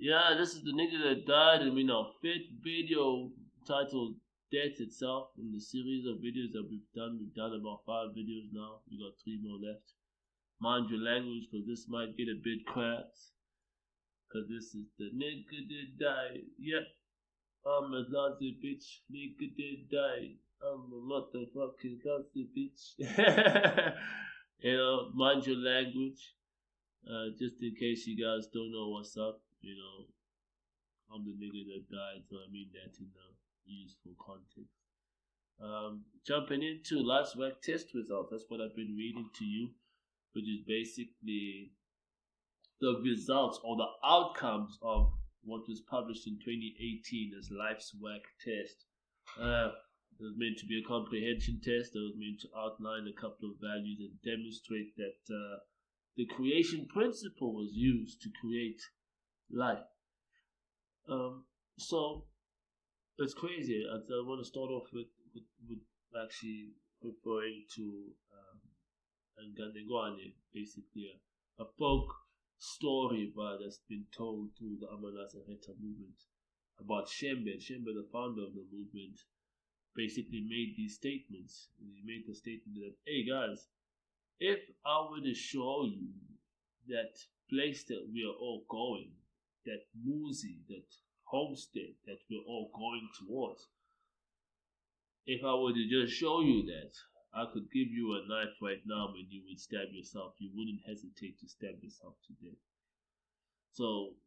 Yeah, this is the nigga that died, and our fifth video titled Death Itself in the series of videos that we've done. We've done about 5 videos now. We got 3 more left. Mind your language, because this might get a bit crass. Because this is the nigga that died. Yep, I'm a Nazi bitch. Nigga that died. I'm a motherfucking Nazi bitch. Mind your language. Just in case you guys don't know what's up, I'm the nigga that died, so I mean that in useful context. Jumping into last week's test results, that's what I've been reading to you, which is basically the results or the outcomes of what was published in 2018 as Life's Work test. It was meant to be a comprehension test. It was meant to outline a couple of values and demonstrate that the creation principle was used to create life. So it's crazy. I want to start off with actually referring to Nganengwane, basically a folk story that's been told through the Amanazareta movement about Shembe. Shembe, the founder of the movement, basically made these statements. And he made the statement that, hey guys, if I were to show you that place that we are all going, that Muzi, that homestead that we're all going towards, if I were to just show you that, I could give you a knife right now and you would stab yourself. You wouldn't hesitate to stab yourself to death. So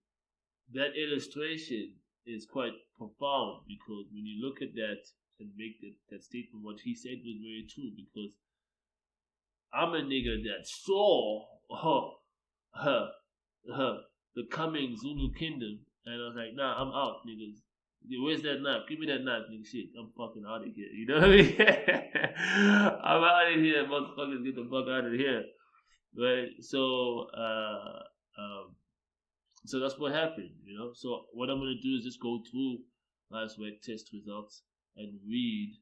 that illustration is quite profound, because when you look at that and make that statement, what he said was very true, because I'm a nigga that saw the coming Zulu kingdom, and I was like, nah, I'm out, niggas. Where's that knife? Give me that knife, nigga. Shit, I'm fucking out of here. You know what I mean? I'm out of here, motherfuckers. Get the fuck out of here, right? So, so that's what happened, So what I'm gonna do is just go through last week test results and read.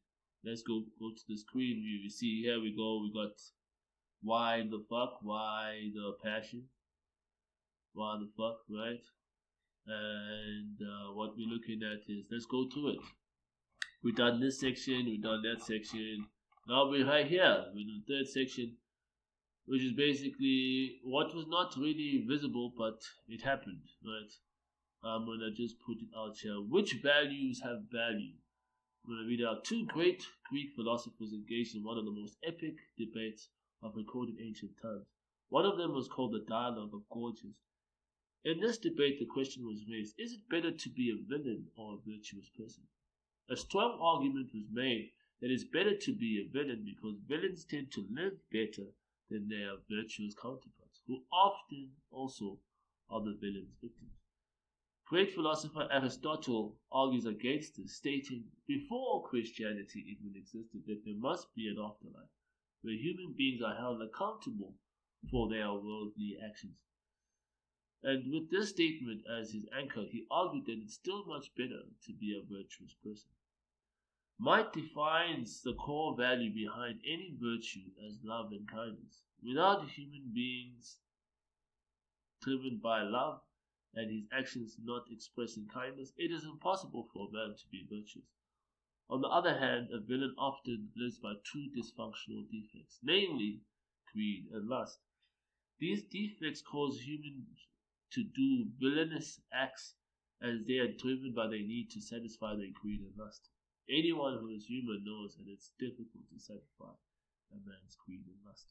Let's go to the screen view. You see here we go. We got why the fuck, why the passion, why the fuck, right? And what we're looking at is, let's go through it. We've done this section, we've done that section. Now we're right here with the third section, which is basically what was not really visible, but it happened, right? I'm gonna just put it out here. Which values have value? I'm gonna read out. 2 great Greek philosophers engaged in one of the most epic debates of recorded ancient times. One of them was called the Dialogue of Gorgias. In this debate, the question was raised, is it better to be a villain or a virtuous person? A strong argument was made that it's better to be a villain because villains tend to live better than their virtuous counterparts, who often also are the villain's victims. Great philosopher Aristotle argues against this, stating, before Christianity even existed, that there must be an afterlife, where human beings are held accountable for their worldly actions. And with this statement as his anchor, he argued that it's still much better to be a virtuous person. Might defines the core value behind any virtue as love and kindness. Without human beings driven by love and his actions not expressing kindness, it is impossible for a man to be virtuous. On the other hand, a villain often lives by 2 dysfunctional defects, namely greed and lust. These defects cause humans to do villainous acts as they are driven by their need to satisfy their greed and lust. Anyone who is human knows that it's difficult to satisfy a man's greed and lust.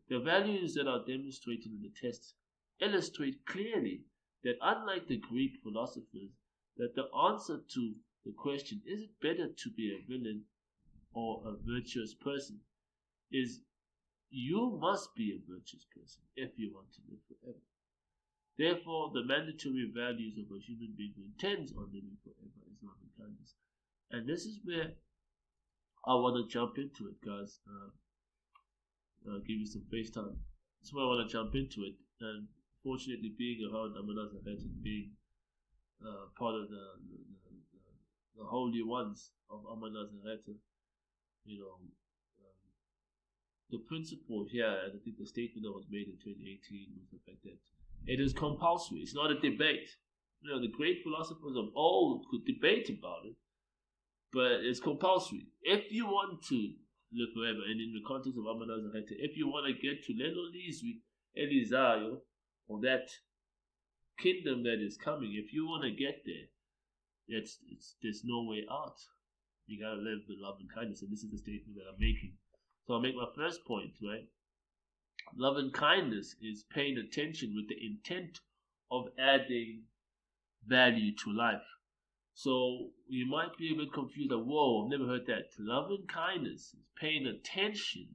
The values that are demonstrated in the test illustrate clearly that, unlike the Greek philosophers, that the answer to the question, is it better to be a villain or a virtuous person, is you must be a virtuous person if you want to live forever. Therefore, the mandatory values of a human being who intends on living forever is love and kindness. And this is where I want to jump into it, guys. I'll give you some face time. That's where I want to jump into it. And fortunately, being around Amanazareta and being part of the holy ones of Amanazareta, the principle here, and I think the statement that was made in 2018 was the fact that it is compulsory. It's not a debate. The great philosophers of old could debate about it, but it's compulsory. If you want to live forever, and in the context of Amanazarete, if you want to get to Lenoliswi, Elizayo, or that kingdom that is coming, if you want to get there, there's no way out. You gotta live with love and kindness, and this is the statement that I'm making. So I'll make my first point, right? Love and kindness is paying attention with the intent of adding value to life. So you might be a bit confused, like, whoa, I've never heard that. Love and kindness is paying attention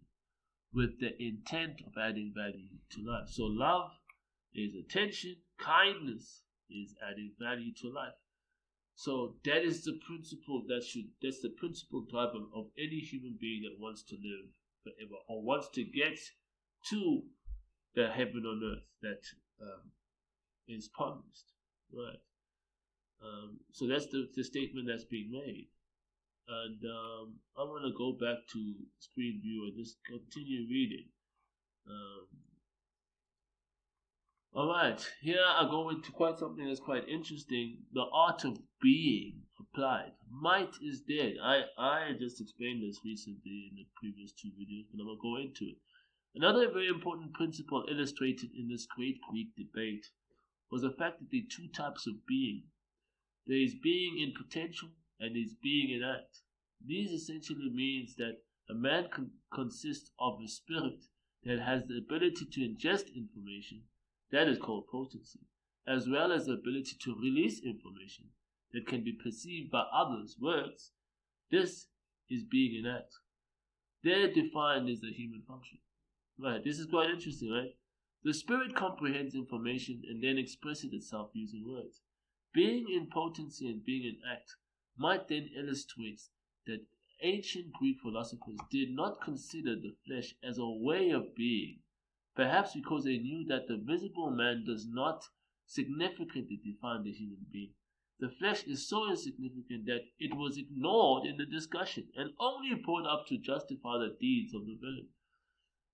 with the intent of adding value to life. So love is attention, kindness is adding value to life. So that is the principle that's the principal driver of any human being that wants to live forever or wants to get to the heaven on earth that is promised, right? So that's the statement that's being made, and I'm gonna go back to screen view and just continue reading. All right, here I go into quite something that's quite interesting: the art of being applied. Might is dead. I just explained this recently in the previous two videos, but I'm gonna go into it. Another very important principle illustrated in this great Greek debate was the fact that there are two types of being. There is being in potential and there is being in act. This essentially means that a man consists of a spirit that has the ability to ingest information, that is called potency, as well as the ability to release information that can be perceived by others, words. This is being in act. They're defined as the human function. Right, this is quite interesting, right? The spirit comprehends information and then expresses itself using words. Being in potency and being in act might then illustrate that ancient Greek philosophers did not consider the flesh as a way of being, perhaps because they knew that the visible man does not significantly define the human being. The flesh is so insignificant that it was ignored in the discussion and only brought up to justify the deeds of the villain,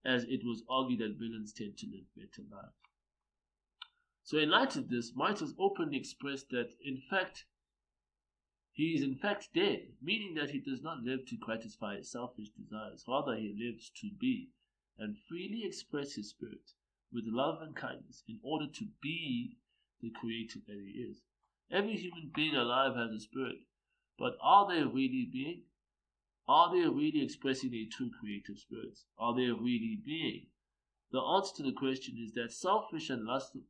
as it was argued that villains tend to live better lives. So in light of this, Might has openly expressed that he is in fact dead, meaning that he does not live to gratify his selfish desires, rather he lives to be, and freely express his spirit with love and kindness in order to be the creator that he is. Every human being alive has a spirit, but are they really being? Are they really expressing their true creative spirits? Are they really being? The answer to the question is that selfish and lustful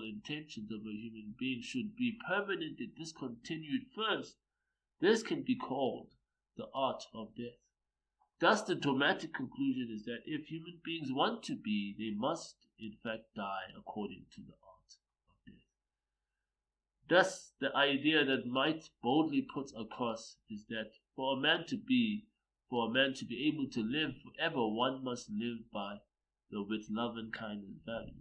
intentions of a human being should be permanently discontinued first. This can be called the art of death. Thus, the dramatic conclusion is that if human beings want to be, they must in fact die according to the art of death. Thus, the idea that Might boldly puts across is that for a man to be able to live forever, one must live with love and kindness values.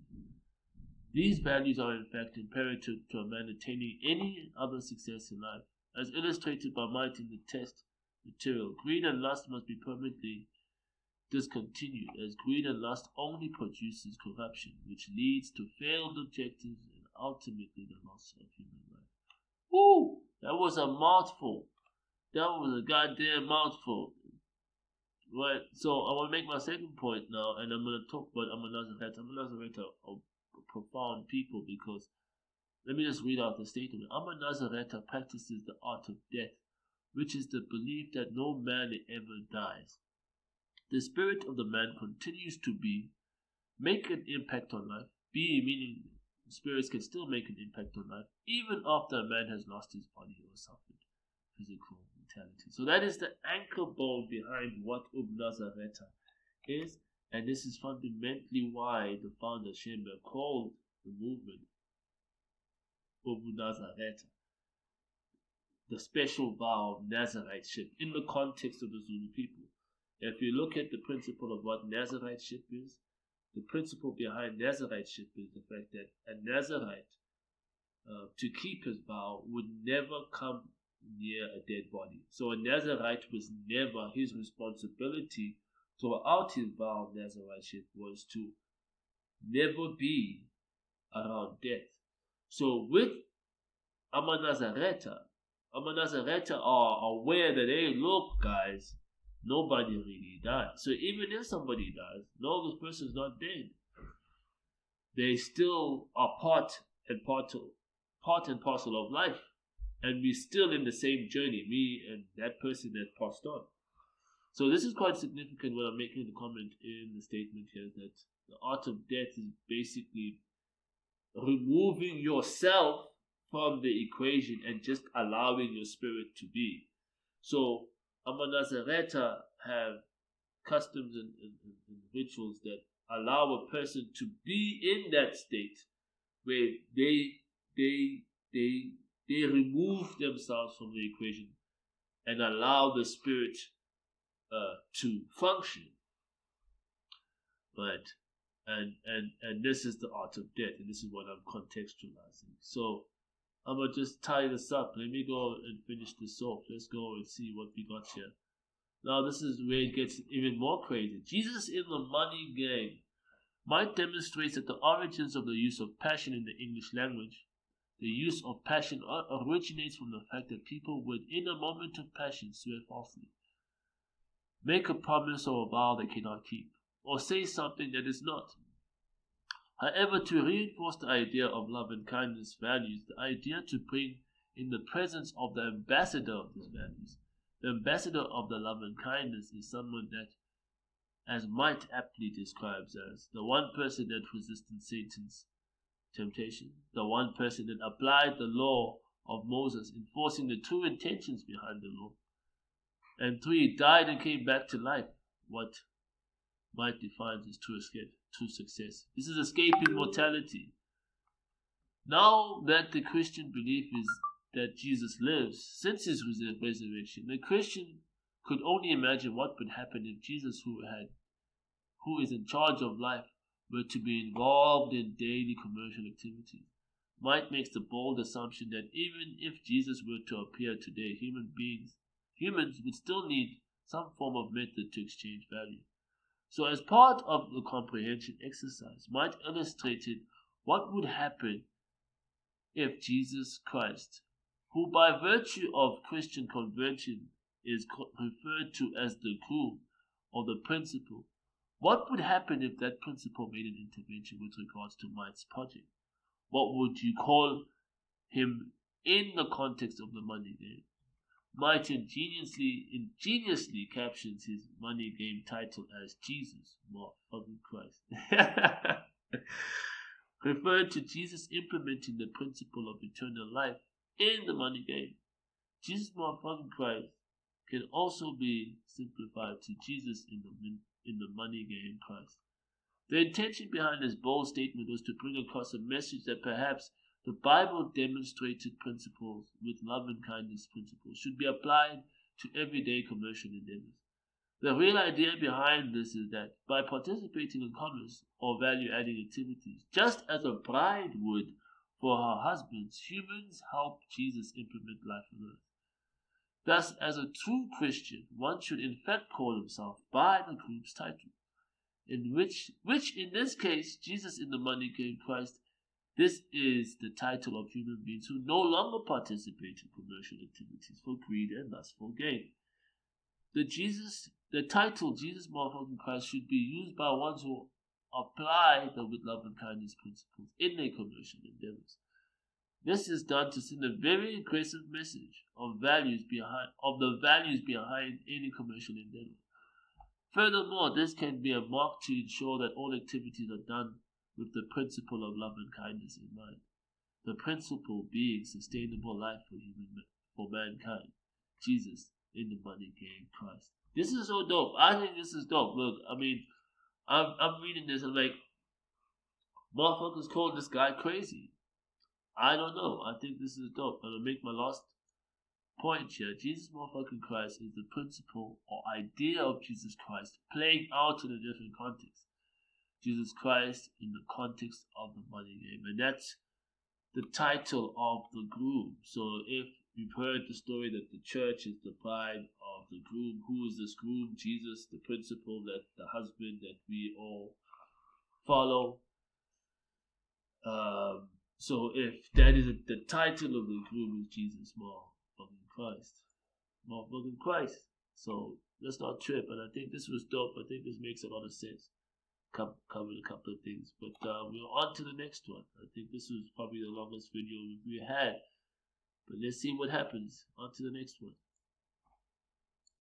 These values are in fact imperative to a man attaining any other success in life. As illustrated by Might in the test material, greed and lust must be permanently discontinued, as greed and lust only produces corruption, which leads to failed objectives and ultimately the loss of human life. Woo! That was a mouthful. That was a goddamn mouthful. Right, so I want to make my second point now, and I'm going to talk about Amanazarete. Amanazarete are profound people, because let me just read out the statement. Amanazarete practices the art of death, which is the belief that no man ever dies. The spirit of the man continues to be, make an impact on life. Be meaning spirits can still make an impact on life, even after a man has lost his body or suffered physical mortality. So that is the anchor bone behind what Amanazarete is, and this is fundamentally why the founder Shembe called the movement Amanazarete, the special vow of Nazariteship in the context of the Zulu people. If you look at the principle of what Nazariteship is, the principle behind Nazariteship is the fact that a Nazarite, to keep his vow, would never come near a dead body. So a Nazarite was never, his responsibility throughout his vow of Nazariteship was to never be around death. So with Amanazareta. Amanazareta are aware that, hey, look, guys, nobody really died. So even if somebody dies, no, this person's not dead. They still are part and parcel of life, and we're still in the same journey, me and that person that passed on. So this is quite significant when I'm making the comment in the statement here that the art of death is basically removing yourself from the equation and just allowing your spirit to be. So Amanazareta have customs and rituals that allow a person to be in that state where they they they remove themselves from the equation and allow the spirit to function, right? And this is the art of death, and this is what I'm contextualizing. So I'm gonna just tie this up. Let me go and finish this off. Let's go and see what we got here. Now this is where it gets even more crazy. Jesus in the money game might demonstrate that the origins of the use of passion in the English language. The use of passion originates from the fact that people would, in a moment of passion, swear falsely, make a promise or a vow they cannot keep, or say something that is not. However, to reinforce the idea of love and kindness values, the idea to bring in the presence of the ambassador of these values. The ambassador of the love and kindness is someone that, as Might aptly describes, as the one person that resisted Satan's temptation, the one person that applied the law of Moses, enforcing the true intentions behind the law. And 3, died and came back to life, what Might defines as true success. This is escaping mortality. Now that the Christian belief is that Jesus lives since his resurrection, the Christian could only imagine what would happen if Jesus, who is in charge of life, were to be involved in daily commercial activities. Might makes the bold assumption that even if Jesus were to appear today, humans would still need some form of method to exchange value. So as part of the comprehension exercise, Might illustrated what would happen if Jesus Christ, who by virtue of Christian conversion is referred to as the groom or the principal, what would happen if that principal made an intervention with regards to Might's project? What would you call him in the context of the money game? Might ingeniously captions his money game title as Jesus, motherfucking Christ. Referred to Jesus implementing the principle of eternal life in the money game. Jesus, motherfucking Christ can also be simplified to Jesus in the money game Christ. The intention behind this bold statement was to bring across a message that perhaps the Bible demonstrated principles with love and kindness principles should be applied to everyday commercial endeavors. The real idea behind this is that by participating in commerce or value-adding activities, just as a bride would for her husbands, humans help Jesus implement life on earth. Thus, as a true Christian, one should in fact call himself by the group's title, in which in this case, Jesus in the money game Christ. This is the title of human beings who no longer participate in commercial activities for greed and lustful gain. The title Jesus motherfucking Christ should be used by ones who apply the with love and kindness principles in their commercial endeavors. This is done to send a very aggressive message of the values behind any commercial endeavor. Furthermore, this can be a mark to ensure that all activities are done with the principle of love and kindness in mind. The principle being sustainable life for mankind. Jesus in the money game Christ. This is so dope. I think this is dope. Look, I mean, I'm reading this and like, motherfuckers call this guy crazy. I don't know. I think this is dope. I'm gonna make my last point here. Jesus motherfucking Christ is the principle or idea of Jesus Christ playing out in a different context. Jesus Christ in the context of the money game. And that's the title of the groom. So if you've heard the story that the church is the bride of the groom, who is this groom? Jesus, the principle that the husband that we all follow. So if that is the title of the room is Jesus more fucking Christ. More fucking Christ. So let's not trip. And I think this was dope. I think this makes a lot of sense. Covered a couple of things. But we're on to the next one. I think this was probably the longest video we had. But let's see what happens. On to the next one.